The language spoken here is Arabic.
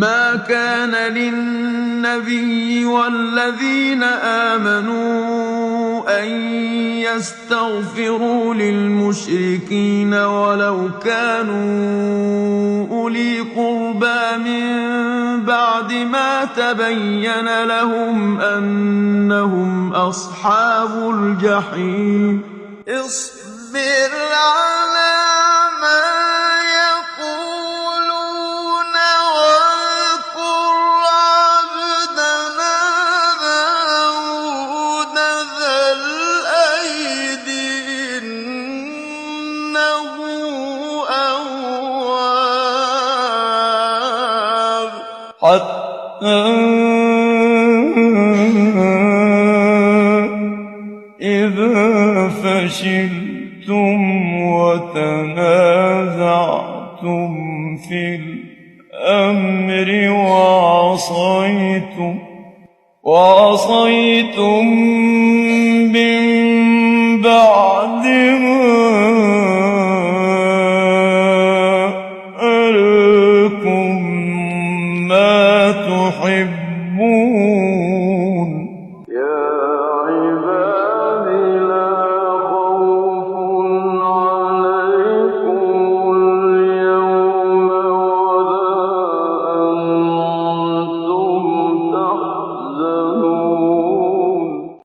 ما كان للنبي والذين آمنوا أن يستغفروا للمشركين ولو كانوا أولي قربى من بعد ما تبين لهم أنهم أصحاب الجحيم اصبر على ما يقولون واذكر عبدنا داود ذا الأيد إنه أواب حتى إذا فشلتم وتنازعتم في الأمر وعصيتم من بعد ما أراكم ما تحبون